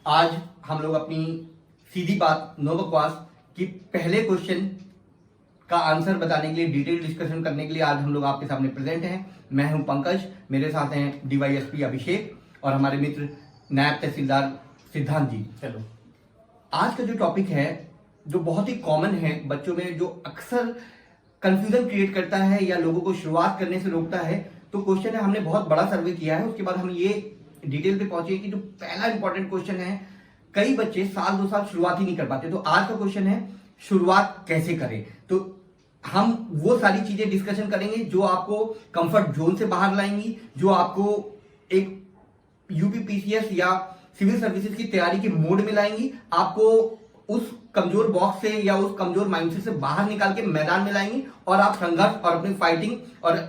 आज हम लोग अपनी सीधी बात नो बकवास की पहले क्वेश्चन का आंसर बताने के लिए, डिटेल डिस्कशन करने के लिए आज हम लोग आपके सामने प्रेजेंट हैं। मैं हूं पंकज, मेरे साथ हैं डीवाईएसपी अभिषेक और हमारे मित्र नायब तहसीलदार सिद्धांत जी। चलो, आज का जो टॉपिक है जो बहुत ही कॉमन है बच्चों में, जो अक्सर कंफ्यूजन क्रिएट करता है या लोगों को शुरुआत करने से रोकता है, तो क्वेश्चन है, हमने बहुत बड़ा सर्वे किया है, उसके बाद हम ये डिटेल पे पहुंचे कि जो पहला इंपॉर्टेंट क्वेश्चन है, कई बच्चे साल 2 साल शुरुआत ही नहीं कर पाते। तो आज का क्वेश्चन है शुरुआत कैसे करें। तो हम वो सारी चीजें डिस्कशन करेंगे जो आपको कंफर्ट जोन से बाहर लाएंगी, जो आपको एक यूपीपीसीएस या सिविल सर्विसेज की तैयारी के मोड में लाएंगी, आपको उस कमजोर बॉक्स से या उस कमजोर माइंडसेट से बाहर निकाल के मैदान में लाएंगी और आप संघर्ष और अपनी फाइटिंग और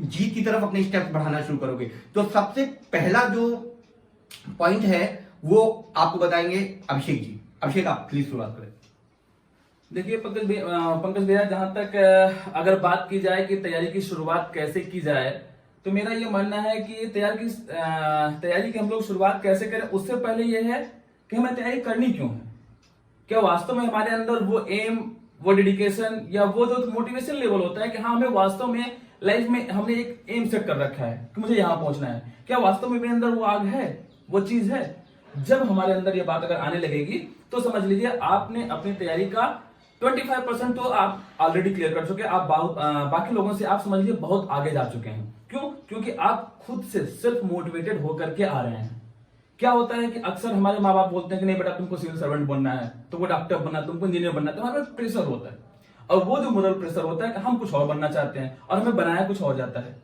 जीत की तरफ अपने स्टेप्स बढ़ाना शुरू करोगे। तो सबसे पहला जो पॉइंट है वो आपको बताएंगे अभिषेक जी। अभिषेक, आप प्लीज शुरुआत करें। देखिए पंकज भैया, जहां तक अगर बात की जाए कि तैयारी की शुरुआत कैसे की जाए, तो मेरा ये मानना है कि तैयारी की हम लोग शुरुआत कैसे करें, उससे पहले ये है कि हमें तैयारी करनी क्यों है। क्या वास्तव में हमारे अंदर वो एम, वो डेडिकेशन या वो जो मोटिवेशन लेवल होता है कि हाँ, हमें वास्तव में लाइफ में हमने एक एम सेट कर रखा है कि मुझे यहां पहुंचना है। क्या वास्तव में मेरे अंदर वो आग है, वो चीज है? जब हमारे अंदर ये बात अगर आने लगेगी तो समझ लीजिए आपने अपनी तैयारी का 25% तो आप ऑलरेडी क्लियर कर चुके हैं। आप बाकी लोगों से आप समझ लीजिए बहुत आगे जा चुके हैं। क्यों? क्योंकि आप खुद से सेल्फ मोटिवेटेड होकर के आ रहे हैं। क्या होता है कि अक्सर हमारे माँ बाप बोलते हैं कि नहीं बेटा, तुमको सिविल सर्वेंट बनना है, तुमको डॉक्टर बनना है, तुमको इंजीनियर बनना है। तो हमारे प्रेशर होता है, और वो जो मोरल प्रेशर होता है कि हम कुछ और बनना चाहते हैं और हमें बनाया कुछ और जाता है।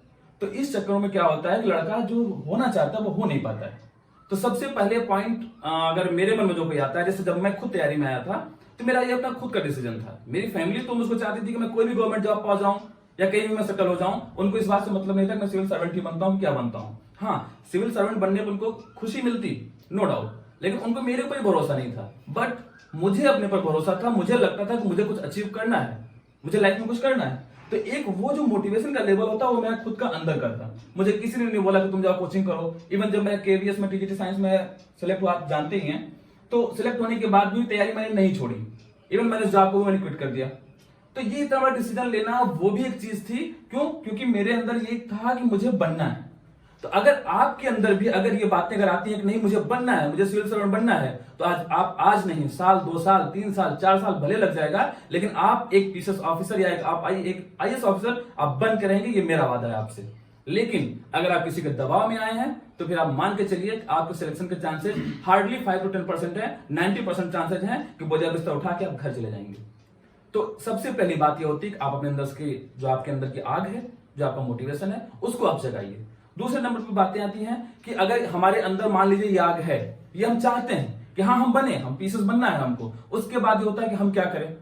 तो इस चक्कर में क्या होता है कि लड़का जो होना चाहता है वो हो नहीं पाता है। तो सबसे पहले पॉइंट अगर मेरे मन में जो कोई आता है, जैसे जब मैं खुद तैयारी में आया था, तो मेरा ये अपना खुद का डिसीजन था। मेरी फैमिली तो मुझको चाहती थी कि मैं कोई भी गवर्नमेंट जॉब पा जाऊं या कहीं भी मैं सेटल हो जाऊं। उनको इस बात से मतलब नहीं था कि मैं सिविल सर्वेंट ही बनता हूं, क्या बनता हूं। हाँ, सिविल सर्वेंट बनने पर उनको खुशी मिलती, नो डाउट, लेकिन उनको मेरे ऊपर भरोसा नहीं था। बट मुझे अपने पर भरोसा था। मुझे लगता था कि मुझे कुछ अचीव करना है, मुझे लाइफ में कुछ करना है। तो एक वो जो मोटिवेशन का लेवल होता है वो मैं खुद का अंदर करता। मुझे किसी ने नहीं बोला कि तुम जाओ कोचिंग करो। इवन जब मैं केवीएस में टीजीटी साइंस में सिलेक्ट हुआ, आप जानते ही हैं, तो सिलेक्ट होने के बाद भी तैयारी मैंने नहीं छोड़ी। इवन मैंने जॉब को भी मैंने क्विट कर दिया। तो ये इतना बड़ा डिसीजन लेना वो भी एक चीज थी। क्यों? क्योंकि मेरे अंदर ये था कि मुझे बनना है। तो अगर आपके अंदर भी अगर ये बातें अगर आती हैं कि नहीं मुझे बनना है, मुझे सिविल सर्वेंट बनना है, तो आज नहीं, साल, 2 साल, 3 साल, 4 साल भले लग जाएगा, लेकिन आप एक पीसीएस ऑफिसर या एक आईएएस ऑफिसर आप बन के रहेंगे। ये मेरा वादा है आपसे। लेकिन अगर आप किसी के दबाव में आए हैं तो फिर आप मान के चलिए आपके सिलेक्शन के चांसेस हार्डली 5 to 10% है। 90% चांसेस हैं कि बोझा बिस्तर उठा के आप घर चले जाएंगे। तो सबसे पहली बात यह होती है कि आप अपने अंदर की जो आपके अंदर की आग है, जो आपका मोटिवेशन है, उसको आप जगाइए। दूसरे नंबर पर बातें आती हैं कि अगर हमारे अंदर मान लीजिए ये आग है, ये हम चाहते हैं कि हाँ हम बने, हम पीसेस बनना है हमको, उसके बाद ये होता है कि हम क्या करें।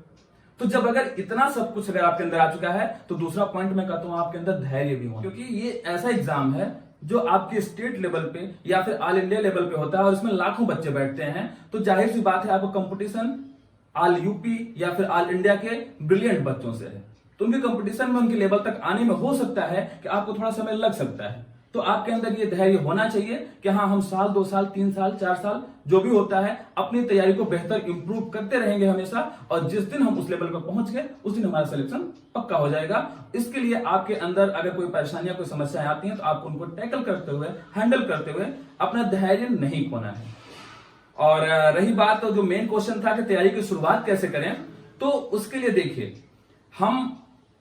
तो जब अगर इतना सब कुछ अगर आपके अंदर आ चुका है तो दूसरा पॉइंट मैं कहता हूं आपके अंदर धैर्य भी हो, क्योंकि ये ऐसा एग्जाम है जो आपके स्टेट लेवल पे या फिर ऑल इंडिया लेवल पे होता है और इसमें लाखों बच्चे बैठते हैं। तो जाहिर सी बात है आपको कंपटीशन ऑल यूपी या फिर ऑल इंडिया के ब्रिलियंट बच्चों से है। तो उनके कंपटीशन में उनके लेवल तक आने में हो सकता है कि आपको थोड़ा समय लग सकता है। तो आपके अंदर ये धैर्य होना चाहिए कि हाँ, हम साल, 2 साल, 3 साल, 4 साल जो भी होता है अपनी तैयारी को बेहतर इंप्रूव करते रहेंगे हमेशा। और जिस दिन हम उस लेवल पर पहुंच गए उस दिन हमारा सिलेक्शन पक्का हो जाएगा। इसके लिए आपके अंदर अगर कोई परेशानियां, कोई समस्याएं आती हैं तो आपको उनको टैकल करते हुए, हैंडल करते हुए अपना धैर्य नहीं खोना है। और रही बात तो जो मेन क्वेश्चन था कि तैयारी की शुरुआत कैसे करें, तो उसके लिए देखिए, हम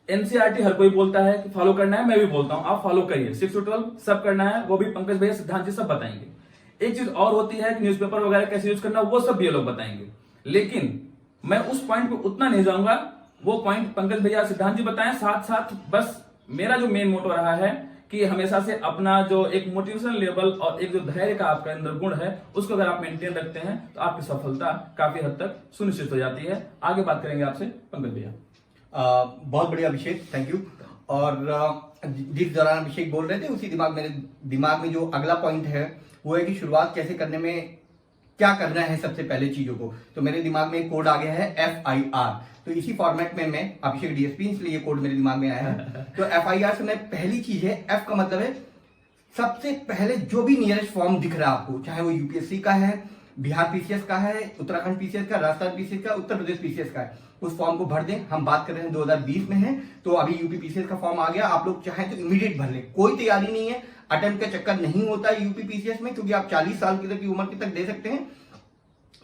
एनसीईआरटी हर कोई बोलता है कि फॉलो करना है, मैं भी बोलता हूं आप फॉलो करिए। 6 to 12 सब करना है, वो भी पंकज भैया, सिद्धांत जी सब बताएंगे। एक चीज और होती है कि न्यूज़पेपर वगैरह कैसे यूज करना, वो सब भी ये लोग बताएंगे। लेकिन मैं उस पॉइंट पे उतना नहीं जाऊंगा, वो पॉइंट पंकज भैया, सिद्धांत जी बताएं। साथ साथ बस मेरा जो मेन मोटो रहा है कि हमेशा से अपना जो एक मोटिवेशन लेवल और एक जो धैर्य का आपका अंदर गुण है, उसको अगर आप मेंटेन रखते हैं तो आपकी सफलता काफी हद तक सुनिश्चित हो जाती है। आगे बात करेंगे आपसे पंकज भैया। बहुत बढ़िया अभिषेक, थैंक यू। और जिस दौरान अभिषेक बोल रहे थे उसी मेरे दिमाग में जो अगला पॉइंट है वो है कि शुरुआत कैसे करने में क्या करना है सबसे पहले चीजों को। तो मेरे दिमाग में एक कोड आ गया है FIR। तो इसी फॉर्मेट में मैं अभिषेक डीएसपी, इसलिए ये कोड मेरे दिमाग में आया है। तो FIR से मैं पहली चीज है, F का मतलब है सबसे पहले जो भी नियरेस्ट फॉर्म दिख रहा है आपको, चाहे वो यूपीएससी का है, बिहार पीसीएस का है, उत्तराखंड पीसीएस का, राजस्थान पीसीएस का, उत्तर प्रदेश पीसीएस का है। उस फॉर्म को भर दें। हम बात कर रहे हैं 2020 में है, तो अभी यूपी पीसीएस का फॉर्म आ गया। आप लोग चाहें तो इमीडिएट भर लें, कोई तैयारी नहीं है, अटेम्प्ट का चक्कर नहीं होता है यूपी पीसीएस में, क्योंकि आप 40 साल की उम्र तक दे सकते हैं,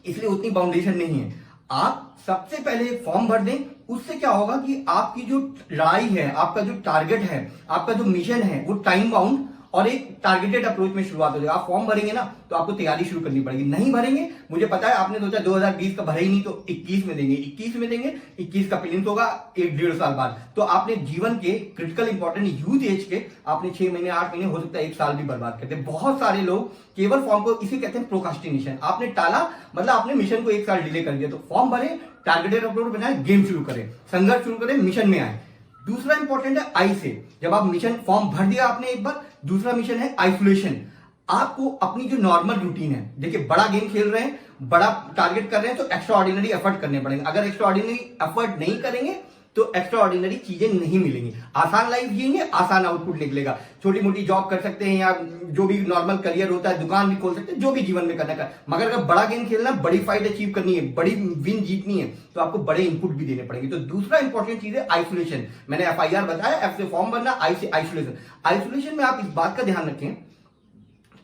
इसलिए उतनी बाउंडेशन नहीं है। आप सबसे पहले फॉर्म भर दें। उससे क्या होगा कि आपकी जो लड़ाई है, आपका जो टारगेट है, आपका जो मिशन है, वो टाइम बाउंड और एक टारगेटेड अप्रोच में शुरुआत हो जाएगी। आप फॉर्म भरेंगे ना तो आपको तैयारी शुरू करनी पड़ेगी। नहीं भरेंगे, मुझे पता है आपने सोचा 2020 का भरे ही नहीं तो 21 में देंगे, 21 में देंगे, 21 का प्रीलिम्स होगा 1-1.5 साल बाद। तो आपने जीवन के क्रिटिकल इंपॉर्टेंट यूथ एज के आपने 6 महीने 8 महीने, हो सकता है 1 साल भी बर्बाद करते हैं। बहुत सारे लोग केवल फॉर्म को, इसे कहते हैं प्रोकास्टिनेशन। आपने टाला मतलब आपने मिशन को 1 साल डिले कर दिया। तो फॉर्म भरे, टारगेटेड अप्रोच बनाए, गेम शुरू करें, संघर्ष शुरू करें, मिशन में आए। दूसरा इंपॉर्टेंट है आई से। जब आप मिशन फॉर्म भर दिया आपने एक बार, दूसरा मिशन है आइसोलेशन। आपको अपनी जो नॉर्मल रूटीन है, देखिए बड़ा गेम खेल रहे हैं, बड़ा टारगेट कर रहे हैं, तो एक्स्ट्रा ऑर्डिनरी एफर्ट करने पड़ेंगे। अगर एक्स्ट्रा ऑर्डिनरी एफर्ट नहीं करेंगे तो एक्स्ट्रा ऑर्डिनरी चीजें नहीं मिलेंगी। आसान लाइफ जिएंगे, आसान आउटपुट निकलेगा। छोटी मोटी जॉब कर सकते हैं, या जो भी नॉर्मल करियर होता है, दुकान भी खोल सकते हैं, जो भी जीवन में करना है। मगर अगर बड़ा गेम खेलना, बड़ी फाइट अचीव करनी है, बड़ी विन जीतनी है, तो आपको बड़े इनपुट भी देने पड़ेंगे। तो दूसरा इंपॉर्टेंट चीज है आइसोलेशन। मैंने FIR बताया, F से फॉर्म भरना, I से आइसोलेशन। आइसोलेशन में आप इस बात का ध्यान रखें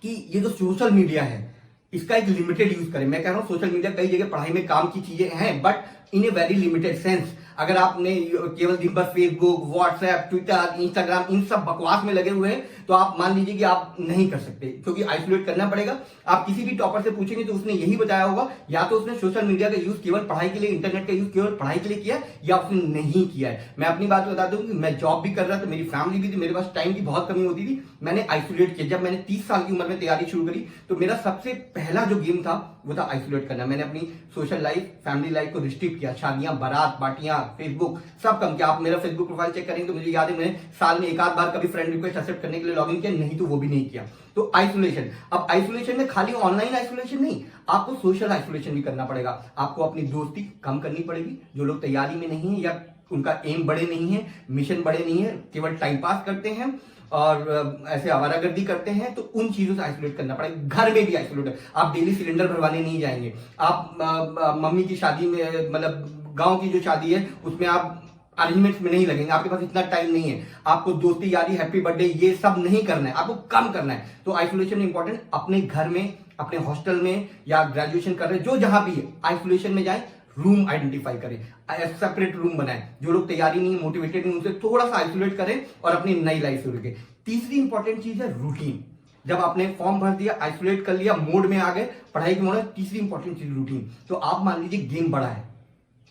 कि ये जो सोशल मीडिया है, इसका एक लिमिटेड यूज करें। मैं कह रहा हूं सोशल मीडिया कई जगह पढ़ाई में काम की चीजें हैं, but in a very limited sense. अगर आपने केवल दिन भर फेसबुक, व्हाट्सएप, ट्विटर, इंस्टाग्राम, इन सब बकवास में लगे हुए हैं, तो आप मान लीजिए कि आप नहीं कर सकते, क्योंकि आइसोलेट करना पड़ेगा। आप किसी भी टॉपर से पूछेंगे तो उसने यही बताया होगा, या तो उसने सोशल मीडिया का यूज केवल पढ़ाई के लिए, इंटरनेट का यूज केवल पढ़ाई के लिए किया, या उसने नहीं किया है। मैं अपनी बात बता दूं कि मैं जॉब भी कर रहा था, मेरी फैमिली भी थी, मेरे पास टाइम की बहुत कमी होती थी। मैंने आइसोलेट किया। जब मैंने 30 साल की उम्र में तैयारी शुरू करी, तो मेरा सबसे पहला जो गेम था वो था आइसोलेट करना। मैंने अपनी सोशल लाइफ, फैमिली लाइफ को रिस्ट्रिक्ट किया। शादियां, बारात, पार्टियां, फेसबुक, सब कम किया। आप मेरा फेसबुक प्रोफाइल चेक करेंगे तो मुझे याद है, मैंने साल में 1 आध बार कभी फ्रेंड रिक्वेस्ट एक्सेप्ट करने के लिए लॉगिन किया, नहीं तो वो भी नहीं किया। तो आइसोलेशन। अब आइसोलेशन में खाली ऑनलाइन आइसोलेशन नहीं, आपको सोशल आइसोलेशन भी करना पड़ेगा। आपको अपनी दोस्ती कम करनी पड़ेगी। जो लोग तैयारी में नहीं है, या उनका एम बड़े नहीं है, मिशन बड़े नहीं है, केवल टाइम पास करते हैं और ऐसे आवारागर्दी करते हैं, तो उन चीजों से आइसोलेट करना पड़ेगा। घर में भी आइसोलेट। आप डेली सिलेंडर भरवाने नहीं जाएंगे। आप मम्मी की शादी में, मतलब गांव की जो शादी है, उसमें आप अरेंजमेंट्स में नहीं लगेंगे। आपके पास इतना टाइम नहीं है। आपको दोस्ती यारी, हैप्पी बर्थडे, ये सब नहीं करना है, आपको कम करना है। तो आइसोलेशन इंपॉर्टेंट। अपने घर में, अपने हॉस्टल में, या ग्रेजुएशन कर रहे जो जहां भी है, आइसोलेशन में जाए, रूम आइडेंटिफाई करें, सेपरेट रूम बनाएं। जो लोग तैयारी नहीं, मोटिवेटेड नहीं, उनसे थोड़ा सा आइसोलेट करें और अपनी नई लाइफ शुरू करें। तीसरी इंपॉर्टेंट चीज है रूटीन। जब आपने फॉर्म भर दिया, आइसोलेट कर लिया, मोड में आ गए, पढ़ाई के मोड में, तीसरी इंपॉर्टेंट चीज रूटीन। तो आप मान लीजिए गेम बड़ा है,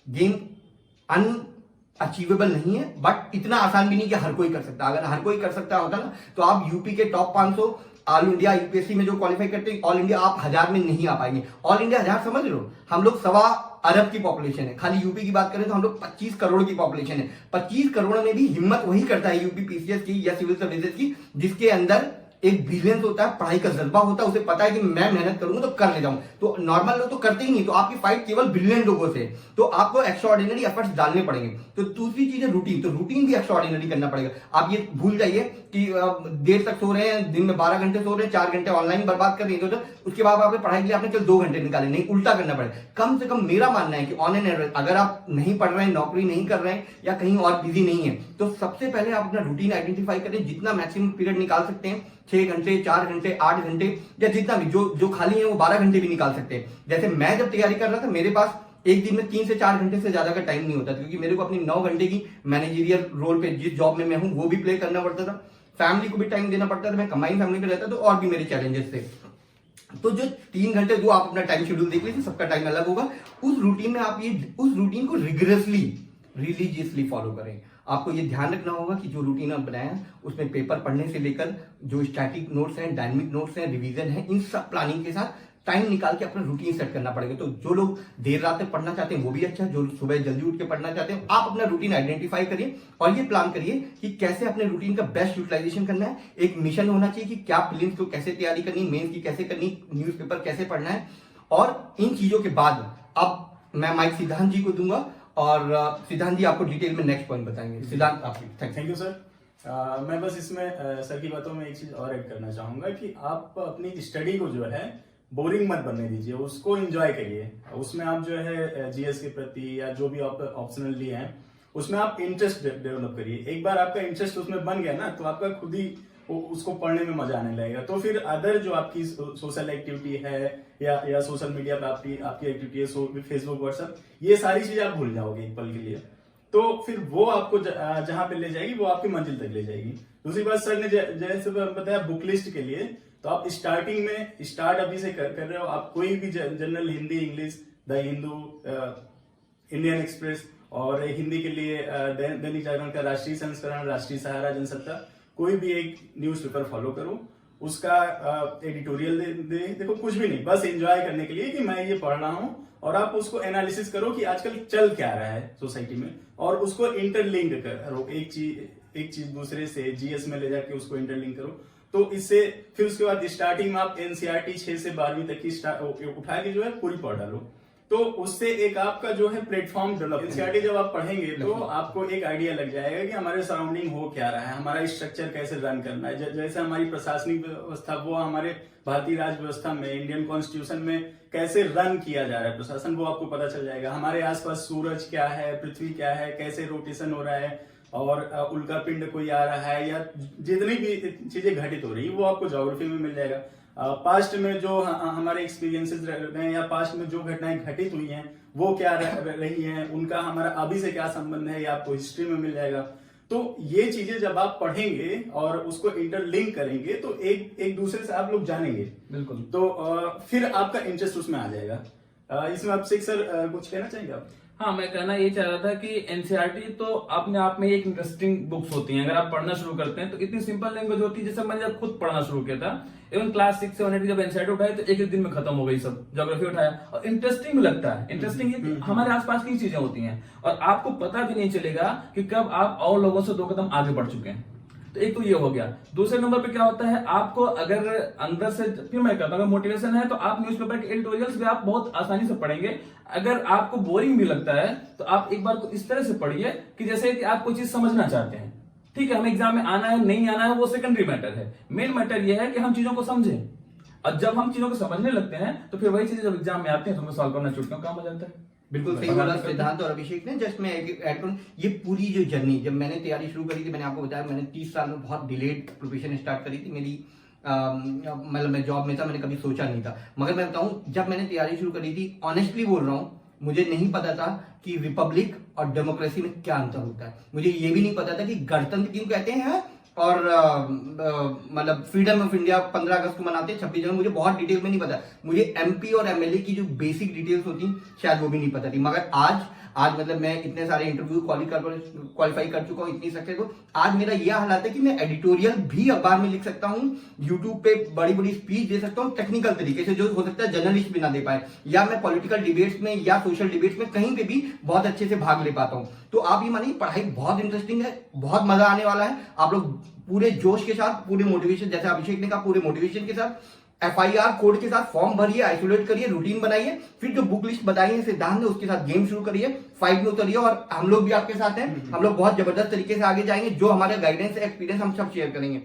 गेम अनअचीवेबल नहीं है, बट इतना आसान भी नहीं कि हर कोई कर सकता। अगर हर कोई कर सकता होता ना, तो आप यूपी के टॉप 500 ऑल इंडिया यूपीएससी में जो क्वालिफाई करते हैं, ऑल इंडिया आप 1000 में नहीं आ पाएंगे। ऑल इंडिया 1000 समझ लो, हम लोग 1.25 अरब की पॉपुलेशन है। खाली यूपी की बात करें तो हम लोग 25 करोड़ की पॉपुलेशन है। 25 करोड़ में भी हिम्मत वही करता है यूपी पीसीएस की या सिविल सर्विसेज की, जिसके अंदर एक ब्रिलियंस होता है, पढ़ाई का जज्बा होता है, उसे पता है कि मैं मेहनत करूंगा तो कर ले जाऊं। तो नॉर्मल लोग तो करते ही नहीं। तो आपकी फाइट केवल ब्रिलियंट लोगों से, तो आपको एक्स्ट्रा ऑर्डिनरी एफर्ट्स डालने पड़ेंगे। तो दूसरी चीज है रूटीन। तो रूटीन भी एक्स्ट्रा ऑर्डिनरी करना पड़ेगा। आप ये भूल जाइए कि देर तक सो रहे हैं, दिन में 12 घंटे सो रहे हैं, 4 घंटे ऑनलाइन बर्बाद कर रहे हैं, तो उसके बाद आपने पढ़ाई के लिए आपने केवल 2 घंटे निकाले। नहीं, उल्टा करना पड़ेगा। कम से कम मेरा मानना है कि ऑन एन एवरेज, अगर आप नहीं पढ़ रहे हैं, नौकरी नहीं कर रहे हैं, या कहीं और बिजी नहीं है, तो सबसे पहले आप अपना रूटीन आइडेंटिफाई करें। जितना मैक्सिमम पीरियड निकाल सकते हैं, 6 घंटे, 4 घंटे, 8 घंटे, या जितना भी, जो खाली है वो 12 घंटे भी निकाल सकते हैं। जैसे मैं जब तैयारी कर रहा था, मेरे पास एक दिन में 3 से 4 घंटे से ज्यादा का टाइम नहीं होता था, क्योंकि मेरे को अपनी 9 घंटे की मैनेजरियल रोल पे, जिस जॉब में मैं हूं, वो भी प्ले करना पड़ता था, फैमिली को भी टाइम देना पड़ता था। मैं कंबाइन फैमिली में रहता था, तो और भी मेरे चैलेंजेस थे। तो जो 3 घंटे, जो आप अपना टाइम शेड्यूल देख लीजिए, सबका टाइम अलग होगा। उस रूटीन में आप उस रूटीन को रिग्रेसली, रिलीजियसली फॉलो करें। आपको ये ध्यान रखना होगा कि जो रूटीन आप बनाया, उसमें पेपर पढ़ने से लेकर जो स्टैटिक नोट्स हैं, डायनेमिक नोट्स हैं, रिवीजन है, इन सब प्लानिंग के साथ टाइम निकाल के अपना रूटीन सेट करना पड़ेगा। तो जो लोग देर रात तक पढ़ना चाहते हैं वो भी अच्छा, जो सुबह जल्दी उठ के पढ़ना चाहते हैं, आप अपना रूटीन आइडेंटिफाई करिए और ये प्लान करिए कि कैसे अपने रूटीन का बेस्ट यूटिलाइजेशन करना है। एक मिशन होना चाहिए कि क्या प्रीलिम्स को कैसे तैयारी करनी, मेंस की कैसे करनी, न्यूज़पेपर कैसे पढ़ना है। और इन चीजों के बाद अब मैं माइक सिद्धांत जी को दूंगा, और सिद्धांत जी आपको डिटेल में नेक्स्ट पॉइंट बताएंगे। सिद्धांत, आपकी। Thank you sir. मैं बस इसमें सर की बातों में एक चीज और ऐड करना चाहूंगा कि आप अपनी स्टडी को जो है बोरिंग मत बनने दीजिए, उसको एंजॉय करिए। उसमें आप जो है जीएस के प्रति या जो भी आप ऑप्शनल लिए हैं उसमें आप इंटरेस्ट डेवलप करिए। एक बार आपका इंटरेस्ट उसमें बन गया ना तो आपका खुद ही उसको पढ़ने में मजा आने लगेगा। तो फिर अदर जो आपकी सोशल एक्टिविटी है या सोशल मीडिया पे आपकी एक्टिविटी है, फेसबुक व्हाट्सएप, ये सारी चीजें आप भूल जाओगे एक पल के लिए। तो फिर वो आपको जहां पे ले जाएगी वो आपकी मंजिल तक ले जाएगी। दूसरी बात, सर ने जैसे बताया बुक लिस्ट के लिए, तो आप स्टार्टिंग में स्टार्ट अभी से कर रहे हो। आप कोई भी general Hindi, English, the Hindu, Indian express, और हिंदी के लिए दैनिक जागरण का राष्ट्रीय संस्करण, राष्ट्रीय सहारा, जनसत्ता, कोई भी एक न्यूज़पेपर फॉलो करो, उसका एडिटोरियल देखो, कुछ भी नहीं, बस एंजॉय करने के लिए कि मैं ये पढ़ रहा हूं, और आप उसको एनालिसिस करो कि आजकल चल क्या रहा है सोसाइटी में, और उसको इंटरलिंक करो, एक चीज दूसरे से जीएस में ले जाके उसको इंटरलिंक करो। तो इससे फिर उसके बाद स्टार्टिंग में आप एनसीईआरटी 6 से 12वीं तक की उठा के जो है पूरी पढ़ डालो। तो उससे एक आपका जो है प्लेटफॉर्म डेवलप, एनसीईआरटी जब आप पढ़ेंगे तो आपको एक आइडिया लग जाएगा कि हमारे सराउंडिंग हो क्या रहा है, हमारा स्ट्रक्चर कैसे रन करना है। जैसे हमारी प्रशासनिक व्यवस्था, वो हमारे भारतीय राज व्यवस्था में, इंडियन कॉन्स्टिट्यूशन में कैसे रन किया जा रहा है प्रशासन, वो आपको पता चल जाएगा। हमारे आसपास सूरज क्या है, पृथ्वी क्या है, कैसे रोटेशन हो रहा है, और उल्का पिंड कोई आ रहा है, या जितनी भी चीजें घटित हो रही है वो आपको ज्योग्राफी में मिल जाएगा। पास्ट में जो हमारे एक्सपीरियंसेस रहे हैं, या पास्ट में जो घटनाएं घटित हुई हैं वो क्या रही हैं, उनका हमारा अभी से क्या संबंध है, ये आपको हिस्ट्री में मिल जाएगा। तो ये चीजें जब आप पढ़ेंगे और उसको इंटरलिंक करेंगे तो एक दूसरे से आप लोग जानेंगे। बिल्कुल। तो फिर आपका इंटरेस्ट उसमें आ जाएगा। इसमें आप सिख सर कुछ कहना चाहेंगे आप? हाँ, मैं कहना ये चाह रहा था कि एनसीईआरटी तो अपने आप में एक इंटरेस्टिंग बुक्स होती हैं। अगर आप पढ़ना शुरू करते हैं तो इतनी सिंपल लैंग्वेज होती है, जैसे मैंने जब खुद पढ़ना शुरू किया था, इवन क्लास 6 7 8 जब एनसीईआरटी उठाई तो एक दिन में खत्म हो गई सब। ज्योग्राफी उठाया और इंटरेस्टिंग भी लगता है। इंटरेस्टिंग ये कि हमारे आसपास की चीजें होती हैं और आपको पता भी नहीं चलेगा कि कब आप और लोगों से 2 कदम आगे बढ़ चुके हैं। तो एक तो ये हो गया। दूसरे नंबर पे क्या होता है, आपको अगर अंदर से, फिर मैं कहता हूँ, मोटिवेशन है तो आप न्यूज़पेपर के एडिटोरियल्स भी आप बहुत आसानी से पढ़ेंगे। अगर आपको बोरिंग भी लगता है तो आप एक बार को इस तरह से पढ़िए कि जैसे कि आप कोई चीज समझना चाहते हैं। ठीक है, हमें एग्जाम में आना है नहीं आना है वो सेकेंडरी मैटर है। मेन मैटर ये है कि हम चीजों को समझें, और जब हम चीजों को समझने लगते हैं तो फिर वही चीजें जब एग्जाम में आते हैं तो हमें सॉल्व करना चुटकियों काम हो जाता है। बिल्कुल सही बोला सिद्धांत और अभिषेक ने। जस्ट मैं ऐड करूं, ये पूरी जो जर्नी, जब मैंने तैयारी शुरू करी थी, मैंने आपको बताया मैंने 30 साल में बहुत डिलेड प्रोफेशन स्टार्ट करी थी मेरी। मतलब मैं जॉब में था, मैंने कभी सोचा नहीं था। मगर मैं बताऊं, जब मैंने तैयारी शुरू करी थी, ऑनेस्टली बोल रहा हूं, मुझे नहीं पता था कि रिपब्लिक और डेमोक्रेसी में क्या अंतर होता है। मुझे ये भी नहीं पता था कि गणतंत्र क्यों कहते हैं, और मतलब फ्रीडम ऑफ इंडिया 15 अगस्त को मनाते हैं, 26 जनवरी, मुझे बहुत डिटेल में नहीं पता। मुझे एमपी और एमएलए की जो बेसिक डिटेल्स होती शायद वो भी नहीं पता थी। मगर आज मतलब मैं इतने सारे इंटरव्यू क्वालिफाई कर चुका हूँ, इतनी सक्सेस हो, आज मेरा यह हालात है कि मैं एडिटोरियल भी अखबार में लिख सकता हूँ, यूट्यूब पे बड़ी बड़ी स्पीच दे सकता हूँ टेक्निकल तरीके से, जो हो सकता है जर्नलिस्ट भी ना दे पाए, या मैं पॉलिटिकल डिबेट्स में या सोशल डिबेट्स में कहीं पे भी बहुत अच्छे से भाग ले पाता हूँ। तो आप ये मानिए, पढ़ाई बहुत इंटरेस्टिंग है, बहुत मजा आने वाला है। आप लोग पूरे जोश के साथ, पूरे मोटिवेशन, जैसे अभिषेक ने कहा, पूरे मोटिवेशन के साथ, FIR कोड के साथ फॉर्म भरिए, आइसोलेट करिए, रूटीन बनाइए, फिर जो बुक लिस्ट बताई है सिद्धांत ने उसके साथ गेम शुरू करिए, 5 में उतरिए, और हम लोग भी आपके साथ हैं। हम लोग बहुत जबरदस्त तरीके से आगे जाएंगे, जो हमारे गाइडेंस एक्सपीरियंस हम सब शेयर करेंगे।